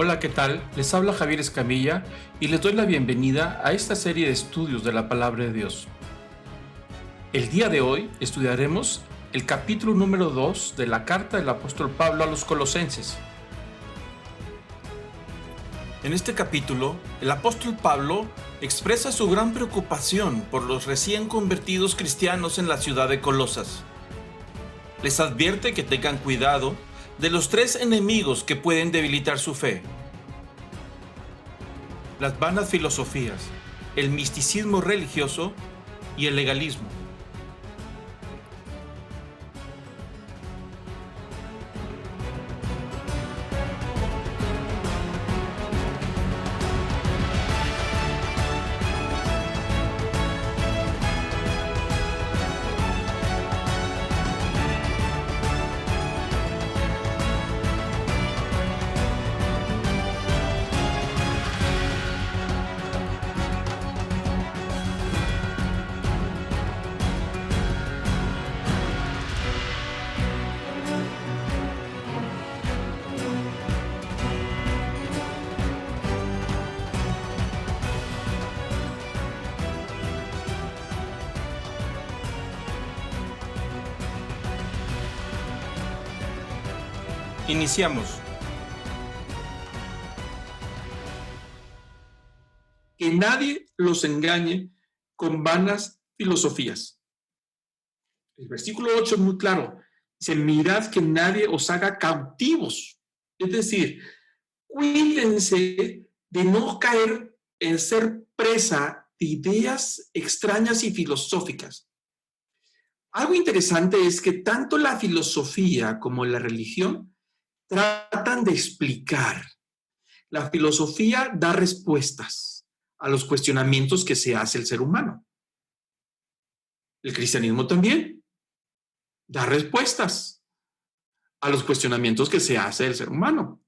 Hola, ¿qué tal? Les habla Javier Escamilla y les doy la bienvenida a esta serie de estudios de la Palabra de Dios. El día de hoy estudiaremos el capítulo número 2 de la carta del apóstol Pablo a los Colosenses. En este capítulo, el apóstol Pablo expresa su gran preocupación por los recién convertidos cristianos en la ciudad de Colosas. Les advierte que tengan cuidado de los tres enemigos que pueden debilitar su fe: las vanas filosofías, el misticismo religioso y el legalismo. Iniciamos. Que nadie los engañe con vanas filosofías. El versículo 8 es muy claro. Dice, mirad que nadie os haga cautivos. Es decir, cuídense de no caer en ser presa de ideas extrañas y filosóficas. Algo interesante es que tanto la filosofía como la religión tratan de explicar. La filosofía da respuestas a los cuestionamientos que se hace el ser humano. El cristianismo también da respuestas a los cuestionamientos que se hace el ser humano.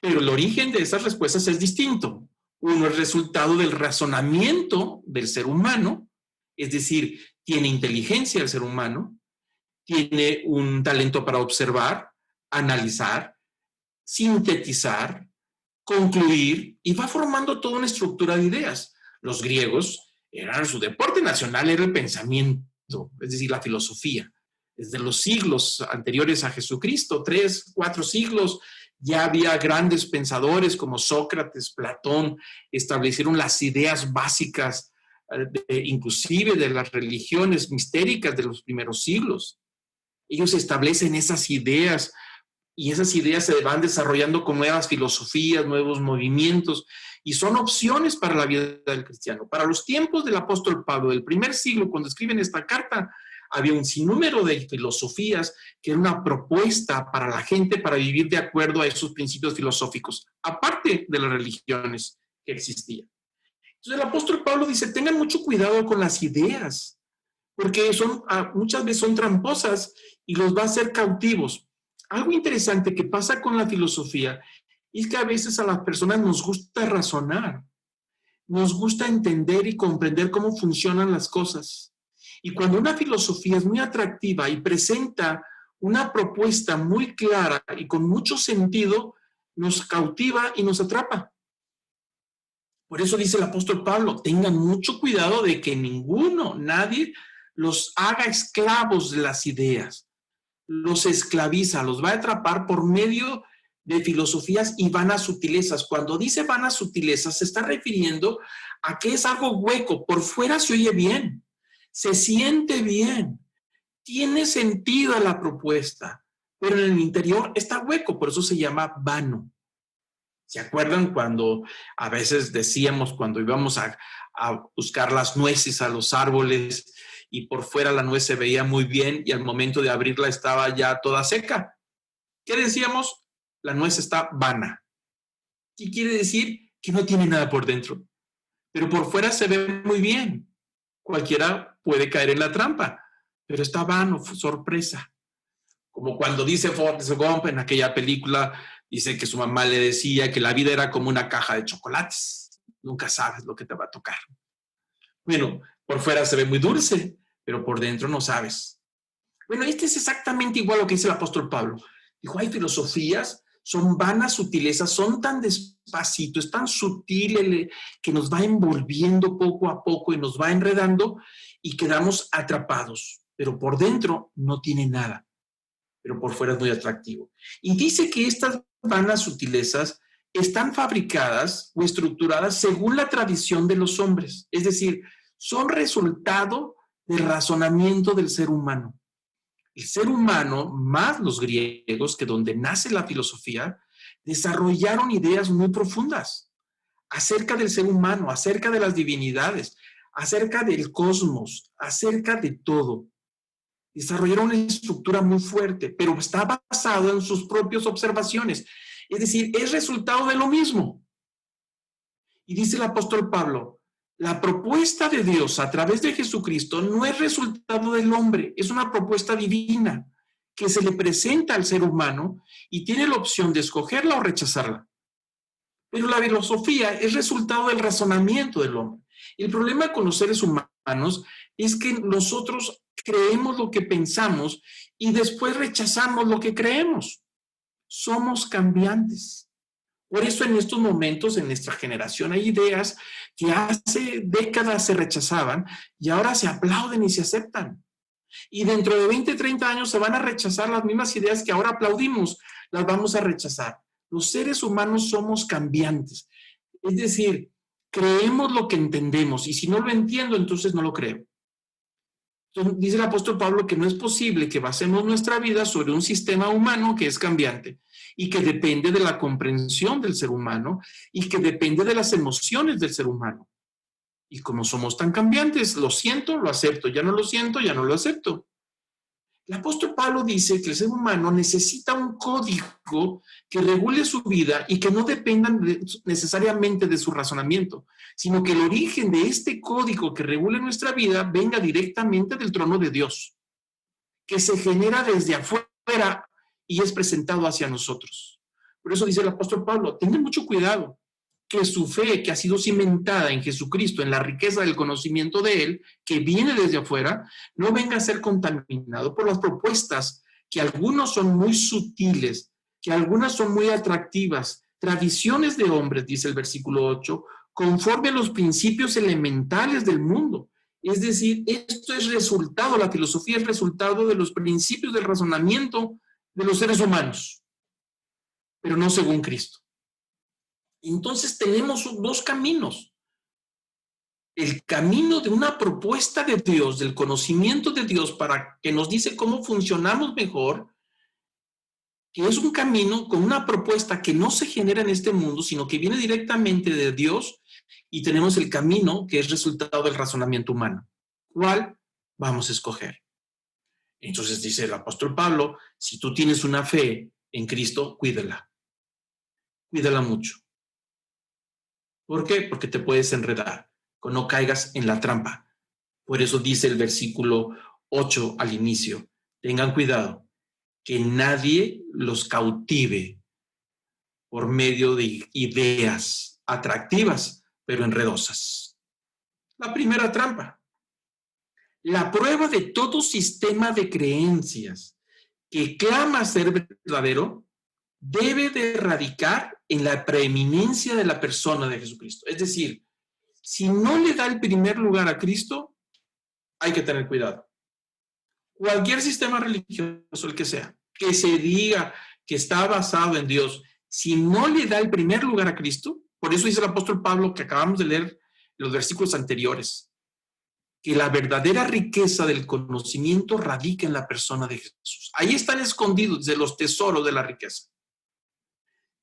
Pero el origen de esas respuestas es distinto. Uno es resultado del razonamiento del ser humano, es decir, tiene inteligencia el ser humano, tiene un talento para observar, analizar, sintetizar, concluir, y va formando toda una estructura de ideas. Los griegos, su deporte nacional era el pensamiento, es decir, la filosofía. Desde los siglos anteriores a Jesucristo, 3, 4 siglos, ya había grandes pensadores como Sócrates, Platón, establecieron las ideas básicas, inclusive de las religiones mistéricas de los primeros siglos. Ellos establecen esas ideas y esas ideas se van desarrollando con nuevas filosofías, nuevos movimientos, y son opciones para la vida del cristiano. Para los tiempos del apóstol Pablo, del primer siglo, cuando escriben esta carta, había un sinnúmero de filosofías que era una propuesta para la gente para vivir de acuerdo a esos principios filosóficos, aparte de las religiones que existían. Entonces el apóstol Pablo dice, tengan mucho cuidado con las ideas, porque muchas veces son tramposas y los va a hacer cautivos. Algo interesante que pasa con la filosofía es que a veces a las personas nos gusta razonar, nos gusta entender y comprender cómo funcionan las cosas. Y cuando una filosofía es muy atractiva y presenta una propuesta muy clara y con mucho sentido, nos cautiva y nos atrapa. Por eso dice el apóstol Pablo, tengan mucho cuidado de que nadie los haga esclavos de las ideas. Los esclaviza, los va a atrapar por medio de filosofías y vanas sutilezas. Cuando dice vanas sutilezas, se está refiriendo a que es algo hueco. Por fuera se oye bien, se siente bien, tiene sentido la propuesta, pero en el interior está hueco, por eso se llama vano. ¿Se acuerdan cuando a veces decíamos, cuando íbamos a buscar las nueces a los árboles y por fuera la nuez se veía muy bien y al momento de abrirla estaba ya toda seca? ¿Qué decíamos? La nuez está vana. ¿Qué quiere decir? Que no tiene nada por dentro. Pero por fuera se ve muy bien. Cualquiera puede caer en la trampa, pero está vano, sorpresa. Como cuando dice Forrest Gump en aquella película, dice que su mamá le decía que la vida era como una caja de chocolates. Nunca sabes lo que te va a tocar. Bueno, por fuera se ve muy dulce, pero por dentro no sabes. Bueno, este es exactamente igual a lo que dice el apóstol Pablo. Dijo, hay filosofías, son vanas sutilezas, son tan despacito, es tan sutil que nos va envolviendo poco a poco y nos va enredando y quedamos atrapados. Pero por dentro no tiene nada, pero por fuera es muy atractivo. Y dice que estas vanas sutilezas están fabricadas o estructuradas según la tradición de los hombres. Es decir, son resultado del razonamiento del ser humano. El ser humano, más los griegos, que donde nace la filosofía, desarrollaron ideas muy profundas acerca del ser humano, acerca de las divinidades, acerca del cosmos, acerca de todo. Desarrollaron una estructura muy fuerte, pero está basado en sus propias observaciones. Es decir, es resultado de lo mismo. Y dice el apóstol Pablo, la propuesta de Dios a través de Jesucristo no es resultado del hombre, es una propuesta divina que se le presenta al ser humano y tiene la opción de escogerla o rechazarla. Pero la filosofía es resultado del razonamiento del hombre. El problema con los seres humanos es que nosotros creemos lo que pensamos y después rechazamos lo que creemos. Somos cambiantes. Por eso en estos momentos, en nuestra generación, hay ideas que hace décadas se rechazaban y ahora se aplauden y se aceptan. Y dentro de 20, 30 años se van a rechazar las mismas ideas que ahora aplaudimos, las vamos a rechazar. Los seres humanos somos cambiantes. Es decir, creemos lo que entendemos y si no lo entiendo, entonces no lo creo. Entonces, dice el apóstol Pablo que no es posible que basemos nuestra vida sobre un sistema humano que es cambiante y que depende de la comprensión del ser humano y que depende de las emociones del ser humano. Y como somos tan cambiantes, lo siento, lo acepto, ya no lo siento, ya no lo acepto. El apóstol Pablo dice que el ser humano necesita un código que regule su vida y que no dependa necesariamente de su razonamiento, sino que el origen de este código que regule nuestra vida venga directamente del trono de Dios, que se genera desde afuera y es presentado hacia nosotros. Por eso dice el apóstol Pablo, tengan mucho cuidado que su fe, que ha sido cimentada en Jesucristo, en la riqueza del conocimiento de Él, que viene desde afuera, no venga a ser contaminado por las propuestas que algunos son muy sutiles, que algunas son muy atractivas, tradiciones de hombres, dice el versículo 8, conforme a los principios elementales del mundo. Es decir, esto es resultado, la filosofía es resultado de los principios del razonamiento de los seres humanos, pero no según Cristo. Entonces tenemos dos caminos. El camino de una propuesta de Dios, del conocimiento de Dios para que nos dice cómo funcionamos mejor, que es un camino con una propuesta que no se genera en este mundo, sino que viene directamente de Dios, y tenemos el camino que es resultado del razonamiento humano. ¿Cuál vamos a escoger? Entonces dice el apóstol Pablo, si tú tienes una fe en Cristo, cuídala. Cuídala mucho. ¿Por qué? Porque te puedes enredar, no caigas en la trampa. Por eso dice el versículo 8 al inicio, tengan cuidado, que nadie los cautive por medio de ideas atractivas, pero enredosas. La primera trampa. La prueba de todo sistema de creencias que clama ser verdadero debe de radicar en la preeminencia de la persona de Jesucristo. Es decir, si no le da el primer lugar a Cristo, hay que tener cuidado. Cualquier sistema religioso, el que sea, que se diga que está basado en Dios, si no le da el primer lugar a Cristo, por eso dice el apóstol Pablo, que acabamos de leer los versículos anteriores, que la verdadera riqueza del conocimiento radica en la persona de Jesús. Ahí están escondidos de los tesoros de la riqueza.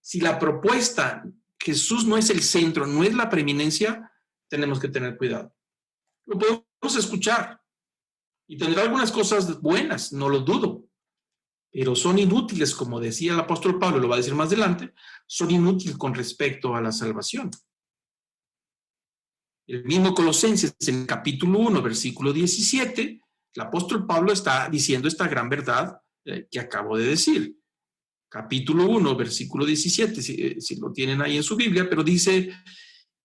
Si la propuesta, Jesús no es el centro, no es la preeminencia, tenemos que tener cuidado. Lo podemos escuchar y tendrá algunas cosas buenas, no lo dudo, pero son inútiles, como decía el apóstol Pablo, lo va a decir más adelante, son inútiles con respecto a la salvación. El mismo Colosenses, en el capítulo 1, versículo 17, el apóstol Pablo está diciendo esta gran verdad que acabo de decir. Capítulo 1, versículo 17, si lo tienen ahí en su Biblia, pero dice,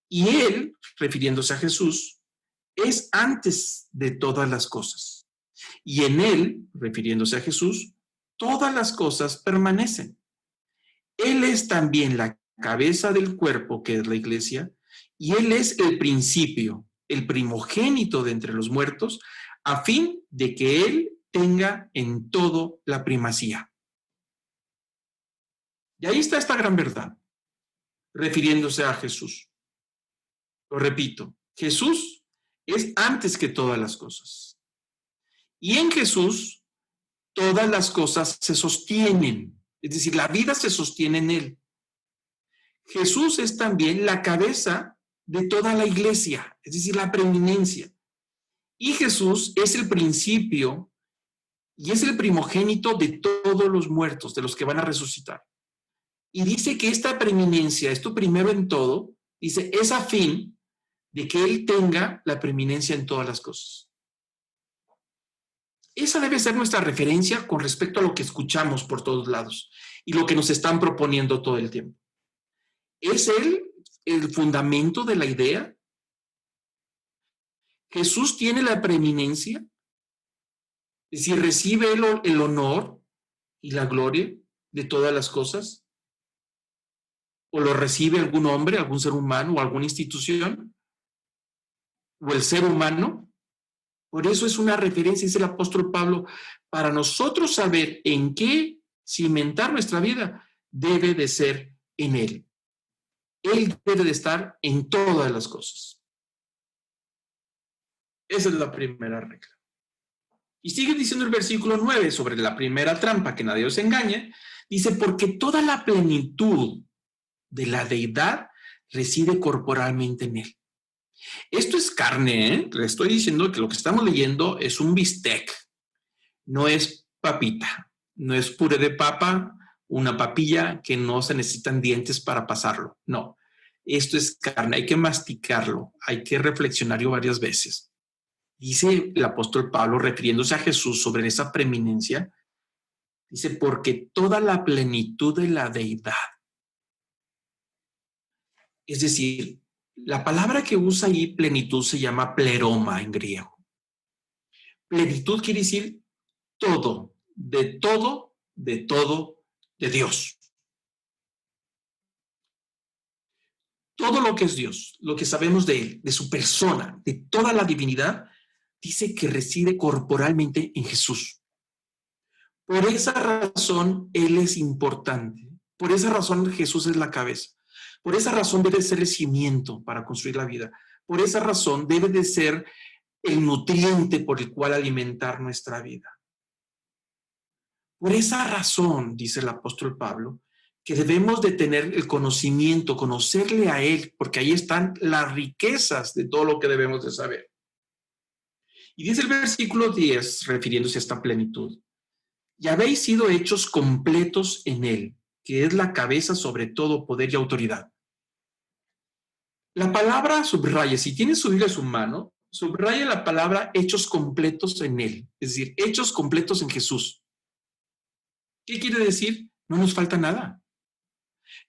y Él, refiriéndose a Jesús, es antes de todas las cosas. Y en Él, refiriéndose a Jesús, todas las cosas permanecen. Él es también la cabeza del cuerpo, que es la iglesia, y Él es el principio, el primogénito de entre los muertos, a fin de que Él tenga en todo la primacía. Y ahí está esta gran verdad, refiriéndose a Jesús. Lo repito, Jesús es antes que todas las cosas. Y en Jesús todas las cosas se sostienen, es decir, la vida se sostiene en Él. Jesús es también la cabeza de toda la iglesia, es decir, la preeminencia. Y Jesús es el principio y es el primogénito de todos los muertos, de los que van a resucitar. Y dice que esta preeminencia, esto primero en todo, dice, es a fin de que Él tenga la preeminencia en todas las cosas. Esa debe ser nuestra referencia con respecto a lo que escuchamos por todos lados y lo que nos están proponiendo todo el tiempo. ¿Es Él el fundamento de la idea? ¿Jesús tiene la preeminencia? Es decir, ¿recibe el honor y la gloria de todas las cosas? ¿O lo recibe algún hombre, algún ser humano o alguna institución? ¿O el ser humano? Por eso es una referencia, dice el apóstol Pablo, para nosotros saber en qué cimentar nuestra vida, debe de ser en Él. Él debe de estar en todas las cosas. Esa es la primera regla. Y sigue diciendo el versículo 9 sobre la primera trampa, que nadie os engañe. Dice, porque toda la plenitud de la deidad reside corporalmente en Él. Esto es carne, ¿eh? Le estoy diciendo que lo que estamos leyendo es un bistec, no es papita, no es puré de papa, una papilla que no se necesitan dientes para pasarlo. No, esto es carne, hay que masticarlo, hay que reflexionarlo varias veces. Dice el apóstol Pablo, refiriéndose a Jesús sobre esa preeminencia, dice, porque toda la plenitud de la deidad. Es decir, la palabra que usa ahí plenitud se llama pleroma en griego. Plenitud quiere decir todo, de todo, de todo, de Dios. Todo lo que es Dios, lo que sabemos de Él, de su persona, de toda la divinidad, dice que reside corporalmente en Jesús. Por esa razón, Él es importante. Por esa razón, Jesús es la cabeza. Por esa razón debe ser el cimiento para construir la vida. Por esa razón debe de ser el nutriente por el cual alimentar nuestra vida. Por esa razón, dice el apóstol Pablo, que debemos de tener el conocimiento, conocerle a Él, porque ahí están las riquezas de todo lo que debemos de saber. Y dice el versículo 10, refiriéndose a esta plenitud, y habéis sido hechos completos en Él, que es la cabeza sobre todo poder y autoridad. La palabra subraya, si tiene su Biblia a su mano, subraya la palabra hechos completos en Él, es decir, hechos completos en Jesús. ¿Qué quiere decir? No nos falta nada.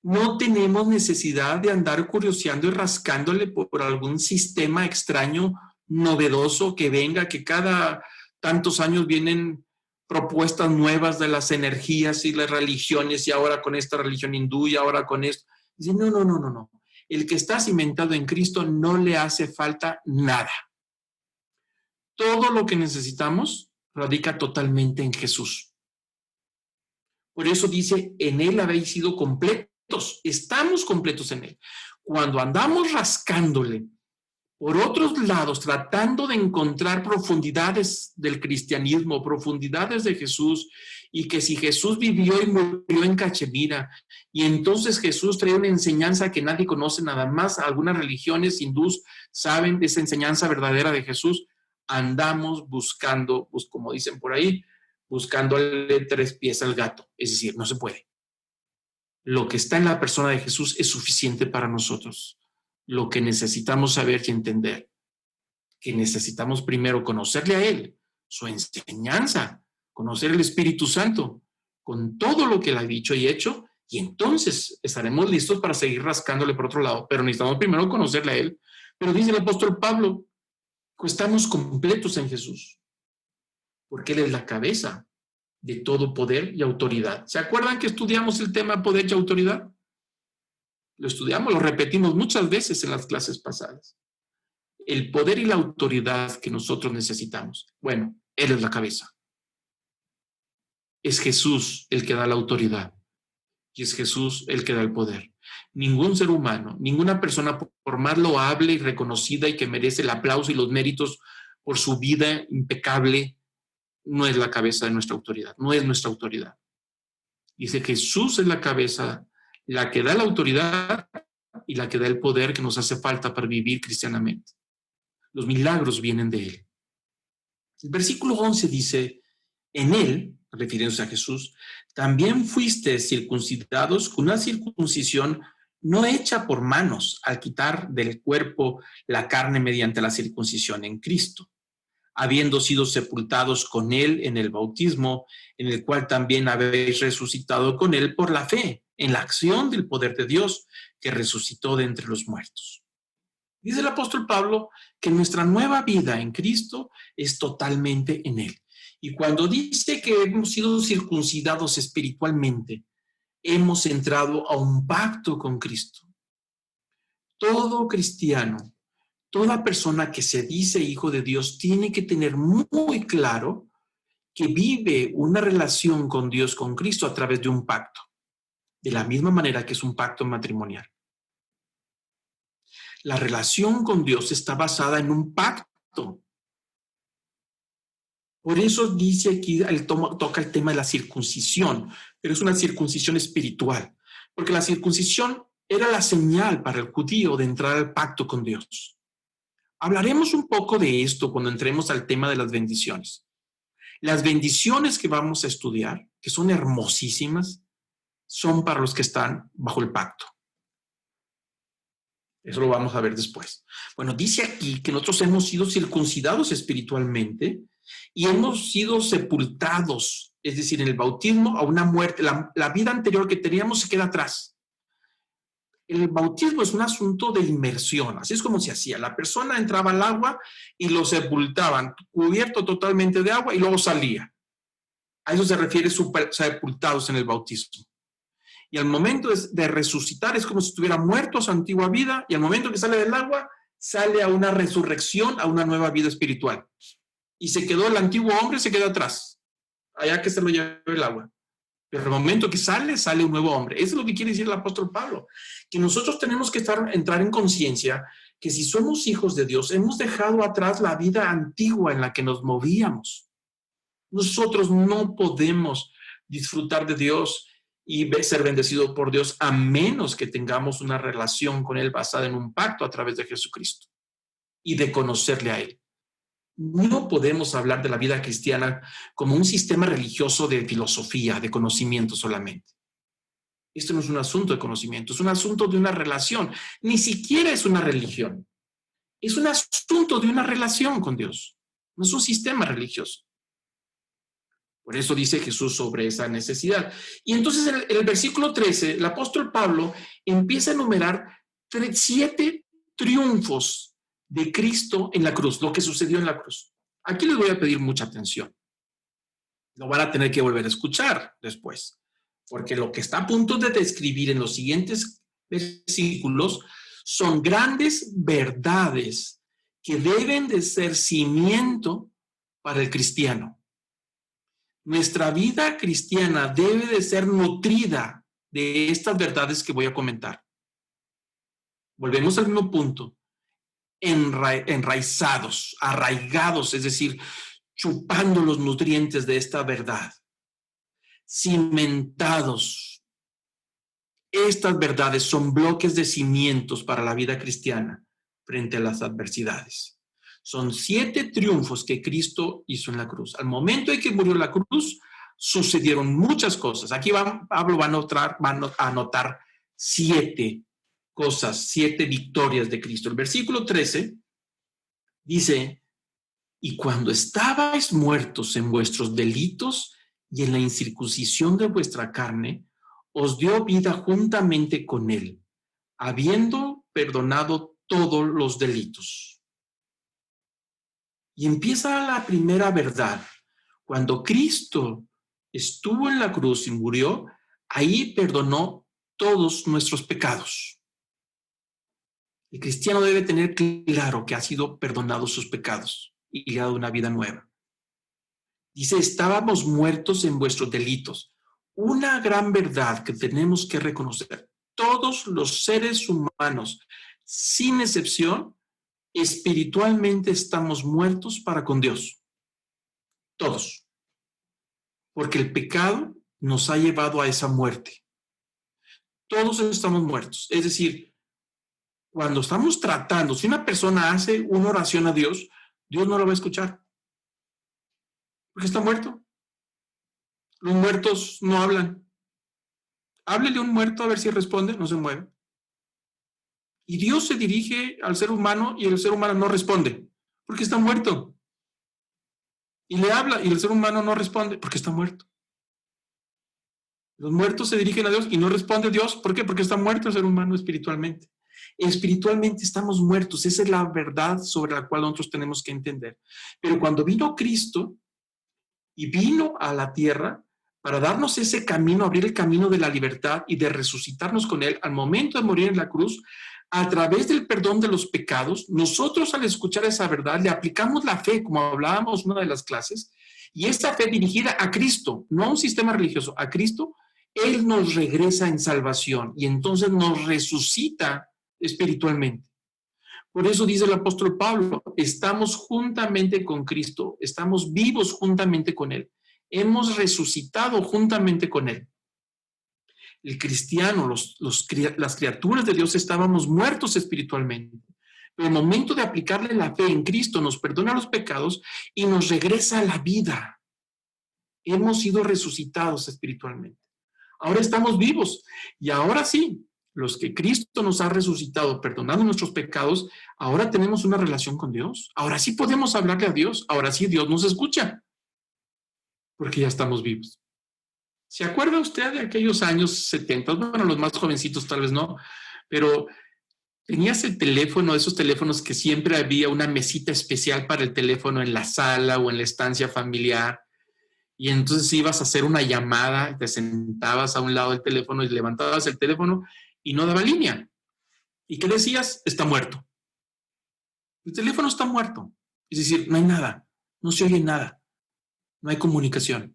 No tenemos necesidad de andar curioseando y rascándole por algún sistema extraño, novedoso que venga, que cada tantos años vienen propuestas nuevas de las energías y las religiones, y ahora con esta religión hindú y ahora con esto. Dice, no. El que está cimentado en Cristo no le hace falta nada. Todo lo que necesitamos radica totalmente en Jesús. Por eso dice, en Él habéis sido completos, estamos completos en Él. Cuando andamos rascándole por otros lados, tratando de encontrar profundidades del cristianismo, profundidades de Jesús, y que si Jesús vivió y murió en Cachemira, y entonces Jesús trae una enseñanza que nadie conoce, nada más algunas religiones hindús saben de esa enseñanza verdadera de Jesús, andamos buscando, pues como dicen por ahí, buscándole tres pies al gato, es decir, no se puede. Lo que está en la persona de Jesús es suficiente para nosotros. Lo que necesitamos saber y entender, que necesitamos primero conocerle a Él, su enseñanza, conocer el Espíritu Santo, con todo lo que Él ha dicho y hecho, y entonces estaremos listos para seguir rascándole por otro lado, pero necesitamos primero conocerle a Él. Pero dice el apóstol Pablo, que estamos completos en Jesús, porque Él es la cabeza de todo poder y autoridad. ¿Se acuerdan que estudiamos el tema poder y autoridad? Lo estudiamos, lo repetimos muchas veces en las clases pasadas. El poder y la autoridad que nosotros necesitamos. Bueno, Él es la cabeza. Es Jesús el que da la autoridad. Y es Jesús el que da el poder. Ningún ser humano, ninguna persona, por más loable y reconocida y que merece el aplauso y los méritos por su vida impecable, no es la cabeza de nuestra autoridad, no es nuestra autoridad. Dice que Jesús es la cabeza, la que da la autoridad y la que da el poder que nos hace falta para vivir cristianamente. Los milagros vienen de Él. El versículo 11 dice, en Él, refiriéndose a Jesús, también fuiste circuncidados con una circuncisión no hecha por manos al quitar del cuerpo la carne mediante la circuncisión en Cristo, habiendo sido sepultados con Él en el bautismo, en el cual también habéis resucitado con Él por la fe, en la acción del poder de Dios que resucitó de entre los muertos. Dice el apóstol Pablo que nuestra nueva vida en Cristo es totalmente en Él. Y cuando dice que hemos sido circuncidados espiritualmente, hemos entrado a un pacto con Cristo. Todo cristiano, toda persona que se dice hijo de Dios tiene que tener muy claro que vive una relación con Dios, con Cristo, a través de un pacto. De la misma manera que es un pacto matrimonial. La relación con Dios está basada en un pacto. Por eso dice aquí, toca el tema de la circuncisión, pero es una circuncisión espiritual, porque la circuncisión era la señal para el judío de entrar al pacto con Dios. Hablaremos un poco de esto cuando entremos al tema de las bendiciones. Las bendiciones que vamos a estudiar, que son hermosísimas, son para los que están bajo el pacto. Eso lo vamos a ver después. Bueno, dice aquí que nosotros hemos sido circuncidados espiritualmente y hemos sido sepultados, es decir, en el bautismo a una muerte. La vida anterior que teníamos se queda atrás. El bautismo es un asunto de inmersión, así es como se hacía. La persona entraba al agua y lo sepultaban, cubierto totalmente de agua y luego salía. A eso se refiere sepultados en el bautismo. Y al momento de resucitar es como si estuviera muerto a su antigua vida y al momento que sale del agua sale a una resurrección, a una nueva vida espiritual. Y se quedó el antiguo hombre, se queda atrás, allá que se lo lleve el agua. Pero al momento que sale un nuevo hombre. Eso es lo que quiere decir el apóstol Pablo, que nosotros tenemos que entrar en conciencia que si somos hijos de Dios, hemos dejado atrás la vida antigua en la que nos movíamos. Nosotros no podemos disfrutar de Dios y ser bendecido por Dios a menos que tengamos una relación con Él basada en un pacto a través de Jesucristo y de conocerle a Él. No podemos hablar de la vida cristiana como un sistema religioso de filosofía, de conocimiento solamente. Esto no es un asunto de conocimiento, es un asunto de una relación. Ni siquiera es una religión. Es un asunto de una relación con Dios. No es un sistema religioso. Por eso dice Jesús sobre esa necesidad. Y entonces en el versículo 13, el apóstol Pablo empieza a enumerar 7 triunfos de Cristo en la cruz, lo que sucedió en la cruz. Aquí les voy a pedir mucha atención. Lo van a tener que volver a escuchar después, porque lo que está a punto de describir en los siguientes versículos son grandes verdades que deben de ser cimiento para el cristiano. Nuestra vida cristiana debe de ser nutrida de estas verdades que voy a comentar. Volvemos al mismo punto. Enraizados, arraigados, es decir, chupando los nutrientes de esta verdad. Cimentados. Estas verdades son bloques de cimientos para la vida cristiana frente a las adversidades. Son 7 triunfos que Cristo hizo en la cruz. Al momento en que murió en la cruz, sucedieron muchas cosas. Aquí Pablo va a anotar 7 cosas, 7 victorias de Cristo. El versículo 13 dice, y cuando estabais muertos en vuestros delitos y en la incircuncisión de vuestra carne, os dio vida juntamente con Él, habiendo perdonado todos los delitos. Y empieza la primera verdad. Cuando Cristo estuvo en la cruz y murió, ahí perdonó todos nuestros pecados. El cristiano debe tener claro que ha sido perdonado sus pecados y le ha dado una vida nueva. Dice, estábamos muertos en vuestros delitos. Una gran verdad que tenemos que reconocer. Todos los seres humanos, sin excepción, espiritualmente estamos muertos para con Dios. Todos. Porque el pecado nos ha llevado a esa muerte. Todos estamos muertos. Es decir, cuando estamos tratando, si una persona hace una oración a Dios, Dios no lo va a escuchar. Porque está muerto. Los muertos no hablan. Háblele a un muerto a ver si responde, no se mueve. Y Dios se dirige al ser humano y el ser humano no responde, porque está muerto. Y le habla y el ser humano no responde, porque está muerto. Los muertos se dirigen a Dios y no responde Dios. ¿Por qué? Porque está muerto el ser humano espiritualmente. Espiritualmente estamos muertos. Esa es la verdad sobre la cual nosotros tenemos que entender. Pero cuando vino Cristo y vino a la tierra para darnos ese camino, abrir el camino de la libertad y de resucitarnos con Él al momento de morir en la cruz, a través del perdón de los pecados, nosotros al escuchar esa verdad le aplicamos la fe, como hablábamos en una de las clases, y esta fe dirigida a Cristo, no a un sistema religioso, a Cristo, Él nos regresa en salvación y entonces nos resucita espiritualmente. Por eso dice el apóstol Pablo, estamos juntamente con Cristo, estamos vivos juntamente con Él, hemos resucitado juntamente con Él. El cristiano, las criaturas de Dios estábamos muertos espiritualmente. Pero el momento de aplicarle la fe en Cristo nos perdona los pecados y nos regresa a la vida. Hemos sido resucitados espiritualmente. Ahora estamos vivos y ahora sí, los que Cristo nos ha resucitado perdonando nuestros pecados, ahora tenemos una relación con Dios. Ahora sí podemos hablarle a Dios. Ahora sí Dios nos escucha porque ya estamos vivos. ¿Se acuerda usted de aquellos años 70? Bueno, los más jovencitos tal vez no, pero tenías el teléfono, esos teléfonos que siempre había una mesita especial para el teléfono en la sala o en la estancia familiar, y entonces ibas a hacer una llamada, te sentabas a un lado del teléfono y levantabas el teléfono y no daba línea. ¿Y qué decías? Está muerto. El teléfono está muerto. Es decir, no hay nada, no se oye nada, no hay comunicación.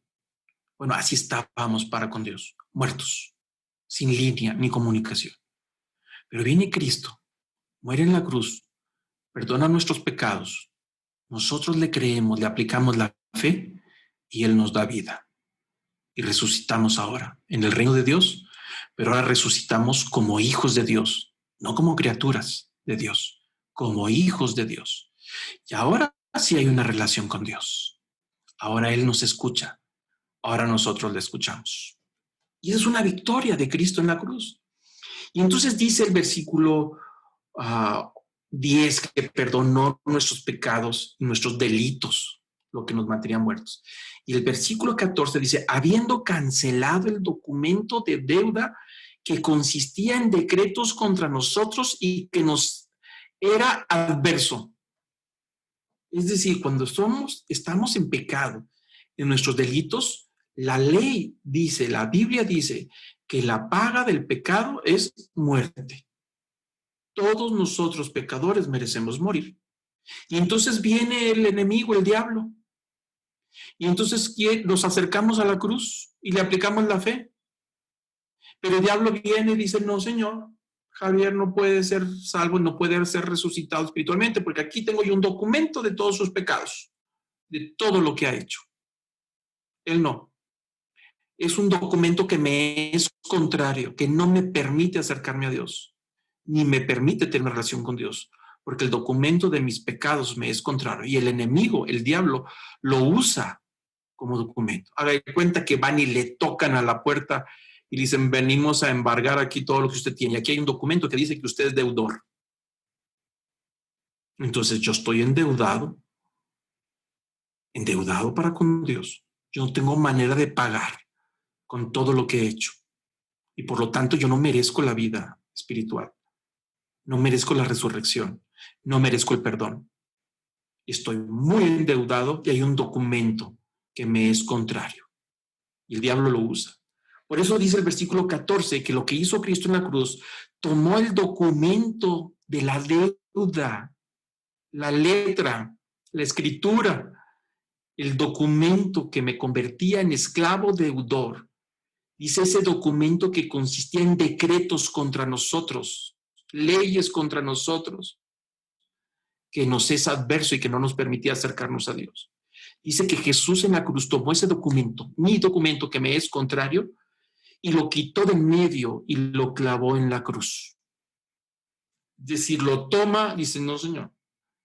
Bueno, así estábamos para con Dios, muertos, sin línea ni comunicación. Pero viene Cristo, muere en la cruz, perdona nuestros pecados. Nosotros le creemos, le aplicamos la fe y Él nos da vida. Y resucitamos ahora en el reino de Dios, pero ahora resucitamos como hijos de Dios, no como criaturas de Dios, como hijos de Dios. Y ahora sí hay una relación con Dios. Ahora Él nos escucha. Ahora nosotros le escuchamos. Y es una victoria de Cristo en la cruz. Y entonces dice el versículo 10 que perdonó nuestros pecados y nuestros delitos, lo que nos mantenía muertos. Y el versículo 14 dice, habiendo cancelado el documento de deuda que consistía en decretos contra nosotros y que nos era adverso. Es decir, cuando estamos en pecado, en nuestros delitos, la ley dice, la Biblia dice que la paga del pecado es muerte. Todos nosotros pecadores merecemos morir. Y entonces viene el enemigo, el diablo. Y entonces nos acercamos a la cruz y le aplicamos la fe. Pero el diablo viene y dice, no, Señor, Javier no puede ser salvo, no puede ser resucitado espiritualmente, porque aquí tengo yo un documento de todos sus pecados, de todo lo que ha hecho. Él no. Es un documento que me es contrario, que no me permite acercarme a Dios, ni me permite tener una relación con Dios, porque el documento de mis pecados me es contrario. Y el enemigo, el diablo, lo usa como documento. Haga de cuenta que van y le tocan a la puerta y dicen, venimos a embargar aquí todo lo que usted tiene. Y aquí hay un documento que dice que usted es deudor. Entonces yo estoy endeudado para con Dios. Yo no tengo manera de pagar con todo lo que he hecho. Y por lo tanto yo no merezco la vida espiritual. No merezco la resurrección. No merezco el perdón. Estoy muy endeudado y hay un documento que me es contrario. y el diablo lo usa. Por eso dice el versículo 14 que lo que hizo Cristo en la cruz, tomó el documento de la deuda, la letra, la escritura, el documento que me convertía en esclavo deudor. Dice ese documento que consistía en decretos contra nosotros, leyes contra nosotros, que nos es adverso y que no nos permitía acercarnos a Dios. Dice que Jesús en la cruz tomó ese documento, mi documento que me es contrario, y lo quitó de en medio y lo clavó en la cruz. Es decir, lo toma, dice, no, Señor,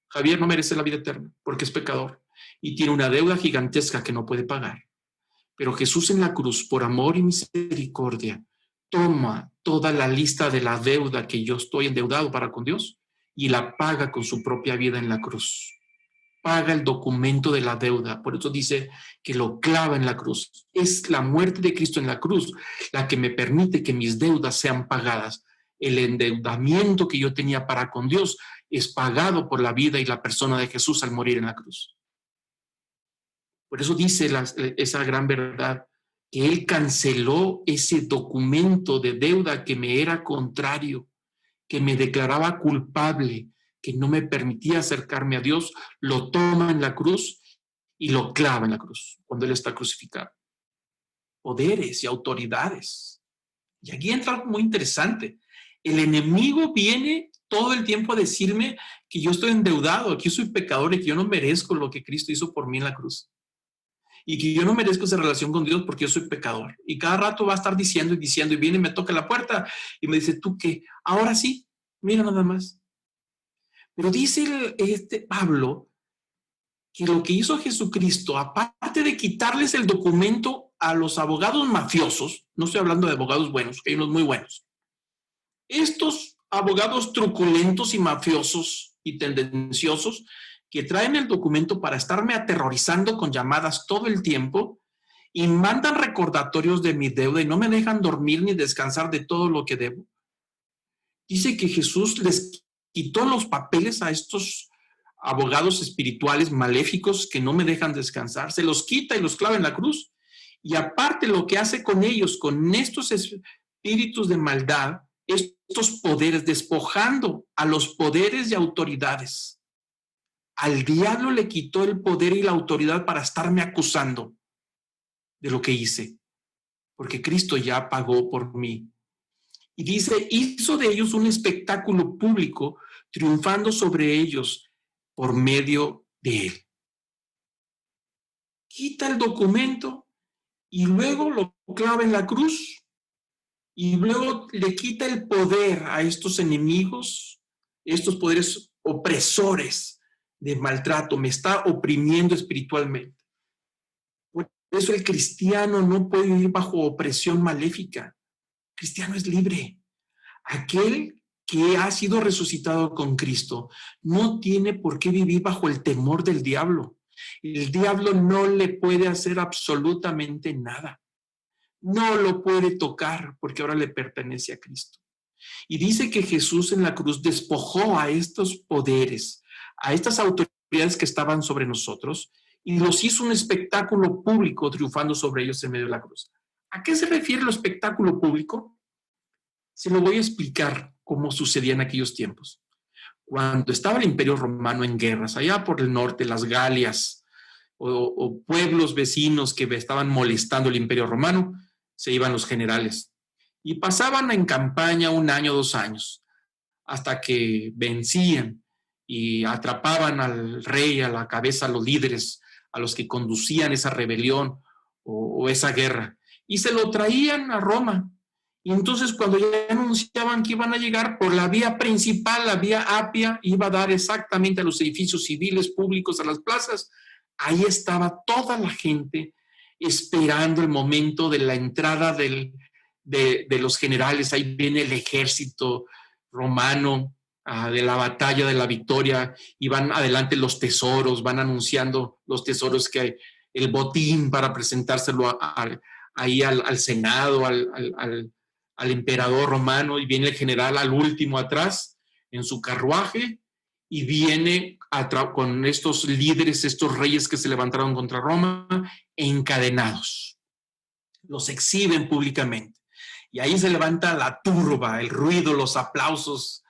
Javier no merece la vida eterna porque es pecador y tiene una deuda gigantesca que no puede pagar. Pero Jesús en la cruz, por amor y misericordia, toma toda la lista de la deuda que yo estoy endeudado para con Dios y la paga con su propia vida en la cruz. Paga el documento de la deuda. Por eso dice que lo clava en la cruz. Es la muerte de Cristo en la cruz la que me permite que mis deudas sean pagadas. El endeudamiento que yo tenía para con Dios es pagado por la vida y la persona de Jesús al morir en la cruz. Por eso dice esa gran verdad, que Él canceló ese documento de deuda que me era contrario, que me declaraba culpable, que no me permitía acercarme a Dios, lo toma en la cruz y lo clava en la cruz, cuando Él está crucificado. Poderes y autoridades. Y aquí entra algo muy interesante. El enemigo viene todo el tiempo a decirme que yo estoy endeudado, que yo soy pecador y que yo no merezco lo que Cristo hizo por mí en la cruz. Y que yo no merezco esa relación con Dios porque yo soy pecador. Y cada rato va a estar diciendo y viene y me toca la puerta y me dice, ¿tú qué? Ahora sí, mira nada más. Pero dice Pablo que lo que hizo Jesucristo, aparte de quitarles el documento a los abogados mafiosos, no estoy hablando de abogados buenos, que hay unos muy buenos, estos abogados truculentos y mafiosos y tendenciosos que traen el documento para estarme aterrorizando con llamadas todo el tiempo y mandan recordatorios de mi deuda y no me dejan dormir ni descansar de todo lo que debo. Dice que Jesús les quitó los papeles a estos abogados espirituales maléficos que no me dejan descansar, se los quita y los clava en la cruz. Y aparte lo que hace con ellos, con estos espíritus de maldad, estos poderes, despojando a los poderes y autoridades. Al diablo le quitó el poder y la autoridad para estarme acusando de lo que hice, porque Cristo ya pagó por mí. Y dice, hizo de ellos un espectáculo público, triunfando sobre ellos por medio de él. Quita el documento y luego lo clava en la cruz y luego le quita el poder a estos enemigos, estos poderes opresores de maltrato, me está oprimiendo espiritualmente. Por eso el cristiano no puede vivir bajo opresión maléfica. El cristiano es libre. Aquel que ha sido resucitado con Cristo no tiene por qué vivir bajo el temor del diablo. El diablo no le puede hacer absolutamente nada. No lo puede tocar porque ahora le pertenece a Cristo. Y dice que Jesús en la cruz despojó a estos poderes, a estas autoridades que estaban sobre nosotros y los hizo un espectáculo público triunfando sobre ellos en medio de la cruz. ¿A qué se refiere el espectáculo público? Se lo voy a explicar cómo sucedía en aquellos tiempos. Cuando estaba el Imperio Romano en guerras, allá por el norte, las Galias o pueblos vecinos que estaban molestando al Imperio Romano, se iban los generales y pasaban en campaña 1 año, 2 años, hasta que vencían y atrapaban al rey, a la cabeza, a los líderes, a los que conducían esa rebelión o esa guerra, y se lo traían a Roma. Y entonces cuando ya anunciaban que iban a llegar por la vía principal, la vía Apia, iba a dar exactamente a los edificios civiles públicos, a las plazas, ahí estaba toda la gente esperando el momento de la entrada de los generales. Ahí viene el ejército romano de la batalla de la victoria y van adelante los tesoros, van anunciando los tesoros que hay, el botín para presentárselo ahí al Senado, al emperador romano, y viene el general al último atrás en su carruaje y viene con estos líderes, estos reyes que se levantaron contra Roma, encadenados. los exhiben públicamente. Y ahí se levanta la turba, el ruido, los aplausos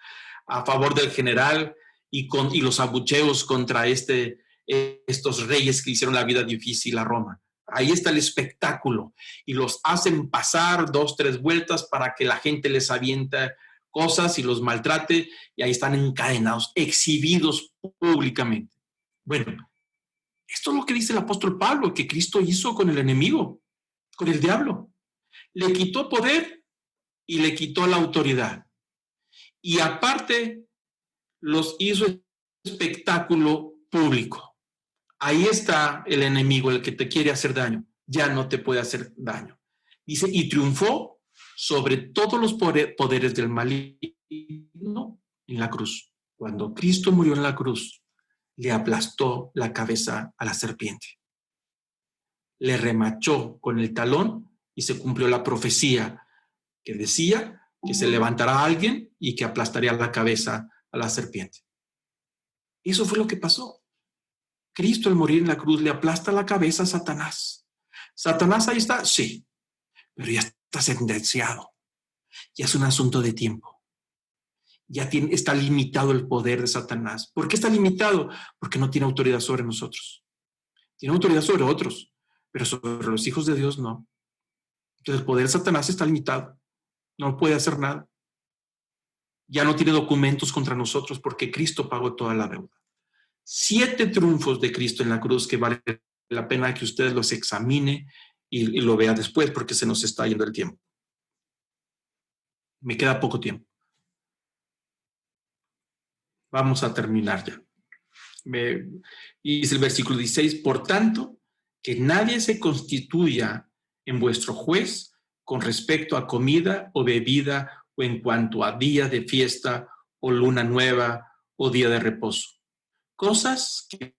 a favor del general y los abucheos contra estos reyes que hicieron la vida difícil a Roma. Ahí está el espectáculo y los hacen pasar 2, 3 vueltas para que la gente les avienta cosas y los maltrate, y ahí están encadenados, exhibidos públicamente. Bueno, esto es lo que dice el apóstol Pablo, que Cristo hizo con el enemigo, con el diablo. Le quitó poder y le quitó la autoridad. Y aparte, los hizo espectáculo público. Ahí está el enemigo, el que te quiere hacer daño. Ya no te puede hacer daño. Dice, y triunfó sobre todos los poderes del maligno en la cruz. Cuando Cristo murió en la cruz, le aplastó la cabeza a la serpiente. Le remachó con el talón y se cumplió la profecía que decía que se levantará alguien y que aplastaría la cabeza a la serpiente. Eso fue lo que pasó. Cristo al morir en la cruz le aplasta la cabeza a Satanás. ¿Satanás ahí está? Sí, pero ya está sentenciado. Ya es un asunto de tiempo. Ya está limitado el poder de Satanás. ¿Por qué está limitado? Porque no tiene autoridad sobre nosotros. Tiene autoridad sobre otros, pero sobre los hijos de Dios no. Entonces el poder de Satanás está limitado. No puede hacer nada. Ya no tiene documentos contra nosotros porque Cristo pagó toda la deuda. 7 triunfos de Cristo en la cruz que vale la pena que ustedes los examine y lo vea después porque se nos está yendo el tiempo. Me queda poco tiempo. Vamos a terminar ya. Y dice el versículo 16, por tanto, que nadie se constituya en vuestro juez con respecto a comida o bebida o en cuanto a día de fiesta o luna nueva o día de reposo. Cosas que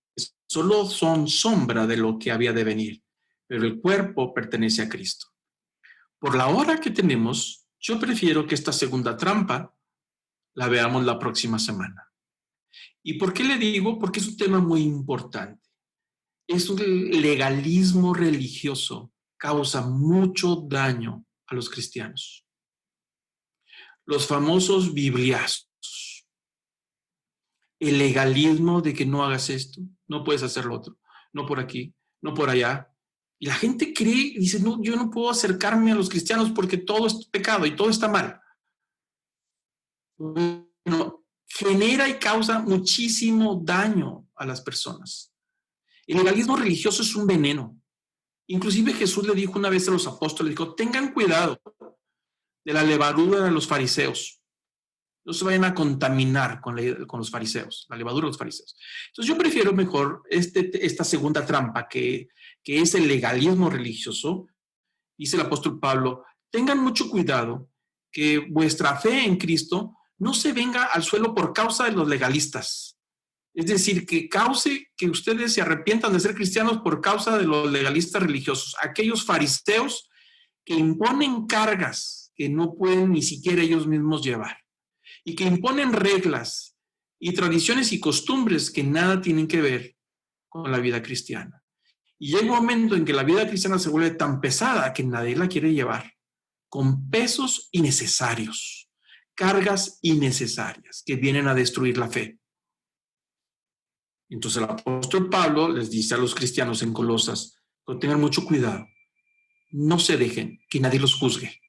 solo son sombra de lo que había de venir, pero el cuerpo pertenece a Cristo. Por la hora que tenemos, yo prefiero que esta segunda trampa la veamos la próxima semana. ¿Y por qué le digo? Porque es un tema muy importante. Es un legalismo religioso, causa mucho daño a los cristianos. Los famosos bibliazos. El legalismo de que no hagas esto, no puedes hacer lo otro, no por aquí, no por allá. Y la gente cree y dice, no, yo no puedo acercarme a los cristianos porque todo es pecado y todo está mal. Bueno, genera y causa muchísimo daño a las personas. El legalismo religioso es un veneno. Inclusive Jesús le dijo una vez a los apóstoles, dijo, tengan cuidado de la levadura de los fariseos. No se vayan a contaminar con los fariseos, la levadura de los fariseos. Entonces yo prefiero mejor esta segunda trampa, que es el legalismo religioso. Dice el apóstol Pablo, tengan mucho cuidado que vuestra fe en Cristo no se venga al suelo por causa de los legalistas. Es decir, que cause que ustedes se arrepientan de ser cristianos por causa de los legalistas religiosos, aquellos fariseos que imponen cargas que no pueden ni siquiera ellos mismos llevar y que imponen reglas y tradiciones y costumbres que nada tienen que ver con la vida cristiana. Y llega un momento en que la vida cristiana se vuelve tan pesada que nadie la quiere llevar, con pesos innecesarios, cargas innecesarias que vienen a destruir la fe. Entonces el apóstol Pablo les dice a los cristianos en Colosas, tengan mucho cuidado, no se dejen que nadie los juzgue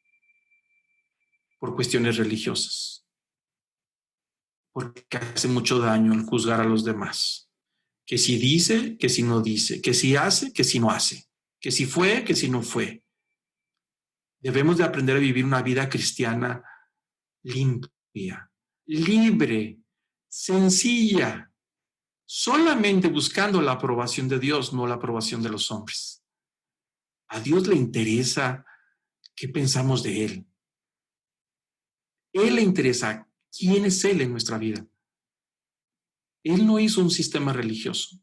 por cuestiones religiosas, porque hace mucho daño el juzgar a los demás. Que si dice, que si no dice, que si hace, que si no hace, que si fue, que si no fue. Debemos de aprender a vivir una vida cristiana limpia, libre, sencilla, solamente buscando la aprobación de Dios, no la aprobación de los hombres. A Dios le interesa qué pensamos de Él. Él le interesa quién es Él en nuestra vida. Él no hizo un sistema religioso.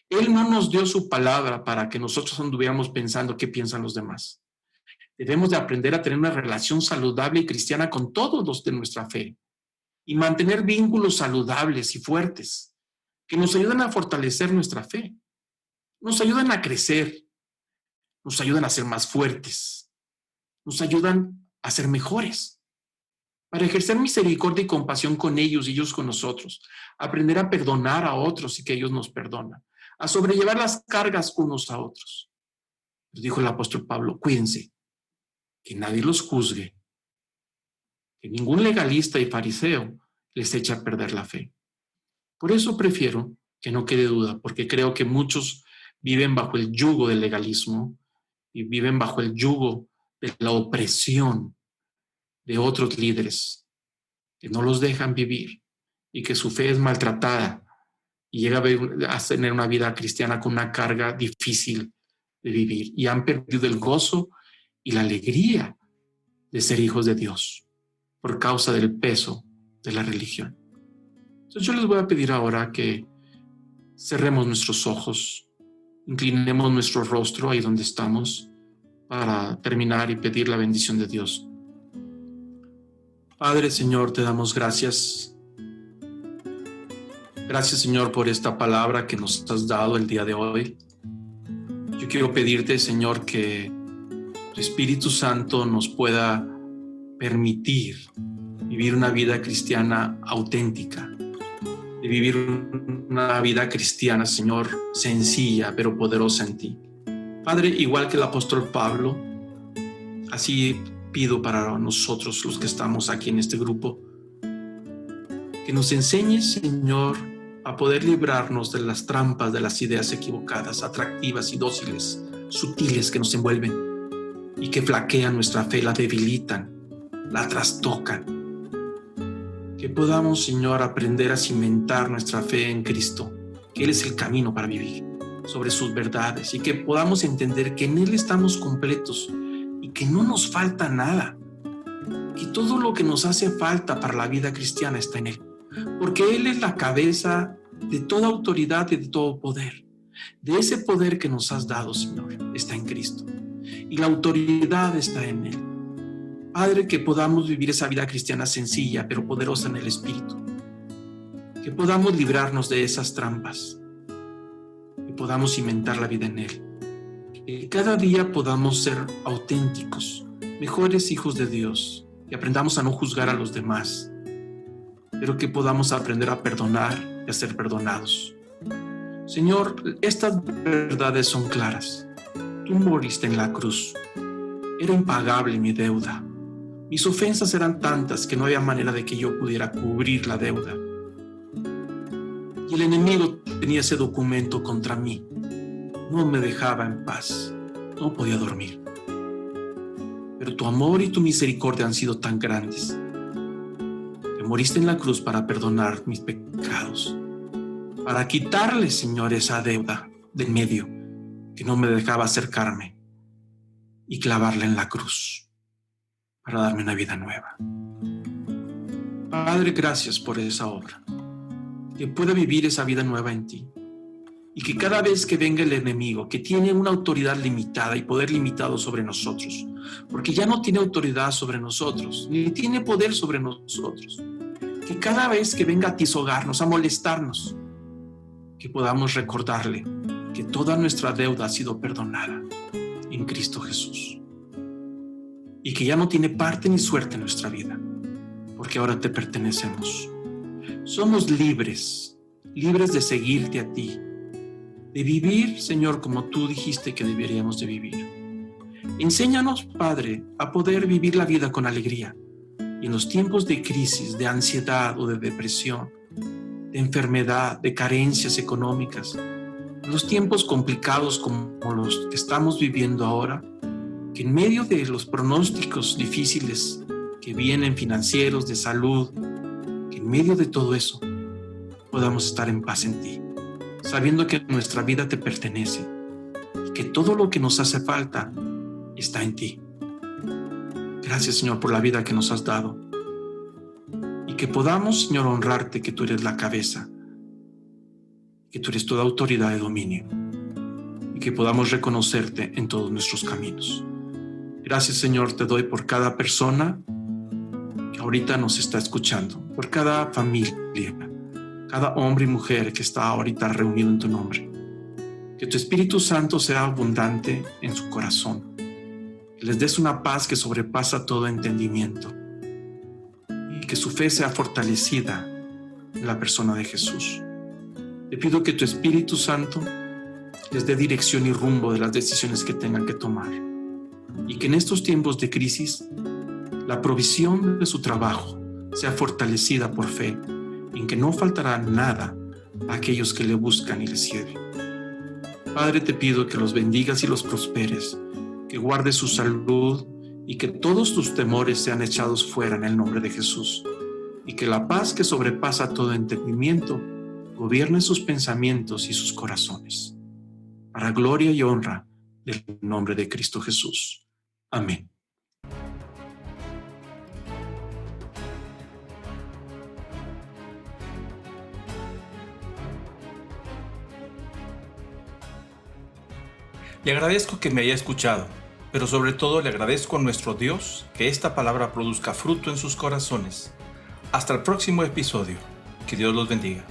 Él no nos dio su palabra para que nosotros anduviéramos pensando qué piensan los demás. Debemos de aprender a tener una relación saludable y cristiana con todos los de nuestra fe y mantener vínculos saludables y fuertes que nos ayuden a fortalecer nuestra fe, nos ayuden a crecer, nos ayudan a ser más fuertes, nos ayudan a ser mejores, para ejercer misericordia y compasión con ellos y ellos con nosotros, aprender a perdonar a otros y que ellos nos perdonan, a sobrellevar las cargas unos a otros. Pero dijo el apóstol Pablo, cuídense, que nadie los juzgue, que ningún legalista y fariseo les eche a perder la fe. Por eso prefiero que no quede duda, porque creo que muchos viven bajo el yugo del legalismo y viven bajo el yugo de la opresión de otros líderes que no los dejan vivir y que su fe es maltratada y llega a tener una vida cristiana con una carga difícil de vivir y han perdido el gozo y la alegría de ser hijos de Dios por causa del peso de la religión. Entonces yo les voy a pedir ahora que cerremos nuestros ojos, inclinemos nuestro rostro ahí donde estamos para terminar y pedir la bendición de Dios. Padre, Señor, te damos gracias. Gracias, Señor, por esta palabra que nos has dado el día de hoy. Yo quiero pedirte, Señor, que tu Espíritu Santo nos pueda permitir vivir una vida cristiana auténtica, de vivir una vida cristiana, Señor, sencilla pero poderosa en ti. Padre, igual que el apóstol Pablo, así pido para nosotros los que estamos aquí en este grupo, que nos enseñes, Señor, a poder librarnos de las trampas de las ideas equivocadas, atractivas y dóciles, sutiles que nos envuelven y que flaquean nuestra fe, la debilitan, la trastocan. Que podamos, Señor, aprender a cimentar nuestra fe en Cristo, que Él es el camino para vivir, sobre sus verdades, y que podamos entender que en Él estamos completos y que no nos falta nada, que todo lo que nos hace falta para la vida cristiana está en Él, porque Él es la cabeza de toda autoridad y de todo poder. De ese poder que nos has dado, Señor, está en Cristo, y la autoridad está en Él. Padre, que podamos vivir esa vida cristiana sencilla, pero poderosa en el Espíritu. Que podamos librarnos de esas trampas. Que podamos cimentar la vida en Él. Que cada día podamos ser auténticos, mejores hijos de Dios. Y aprendamos a no juzgar a los demás. Pero que podamos aprender a perdonar y a ser perdonados. Señor, estas verdades son claras. Tú moriste en la cruz. Era impagable mi deuda. Mis ofensas eran tantas que no había manera de que yo pudiera cubrir la deuda. Y el enemigo tenía ese documento contra mí. No me dejaba en paz. No podía dormir. Pero tu amor y tu misericordia han sido tan grandes que moriste en la cruz para perdonar mis pecados, para quitarle, Señor, esa deuda del medio que no me dejaba acercarme y clavarla en la cruz para darme una vida nueva. Padre, gracias por esa obra, que pueda vivir esa vida nueva en ti y que cada vez que venga el enemigo, que tiene una autoridad limitada y poder limitado sobre nosotros, porque ya no tiene autoridad sobre nosotros, ni tiene poder sobre nosotros, que cada vez que venga a tizogarnos, a molestarnos, que podamos recordarle que toda nuestra deuda ha sido perdonada en Cristo Jesús. Y que ya no tiene parte ni suerte en nuestra vida, porque ahora te pertenecemos. Somos libres de seguirte a ti, de vivir, Señor, como tú dijiste que deberíamos de vivir. Enséñanos, Padre, a poder vivir la vida con alegría. Y en los tiempos de crisis, de ansiedad o de depresión, de enfermedad, de carencias económicas, en los tiempos complicados como los que estamos viviendo ahora, que en medio de los pronósticos difíciles que vienen financieros, de salud, que en medio de todo eso podamos estar en paz en ti, sabiendo que nuestra vida te pertenece y que todo lo que nos hace falta está en ti. Gracias, Señor, por la vida que nos has dado y que podamos, Señor, honrarte, que tú eres la cabeza, que tú eres toda autoridad y dominio y que podamos reconocerte en todos nuestros caminos. Gracias, Señor, te doy por cada persona que ahorita nos está escuchando, por cada familia, cada hombre y mujer que está ahorita reunido en tu nombre. Que tu Espíritu Santo sea abundante en su corazón. Que les des una paz que sobrepasa todo entendimiento. Y que su fe sea fortalecida en la persona de Jesús. Te pido que tu Espíritu Santo les dé dirección y rumbo de las decisiones que tengan que tomar. Y que en estos tiempos de crisis, la provisión de su trabajo sea fortalecida por fe, en que no faltará nada a aquellos que le buscan y le sirven. Padre, te pido que los bendigas y los prosperes, que guardes su salud y que todos tus temores sean echados fuera en el nombre de Jesús, y que la paz que sobrepasa todo entendimiento gobierne sus pensamientos y sus corazones. Para gloria y honra del nombre de Cristo Jesús. Amén. Le agradezco que me haya escuchado, pero sobre todo le agradezco a nuestro Dios que esta palabra produzca fruto en sus corazones. Hasta el próximo episodio. Que Dios los bendiga.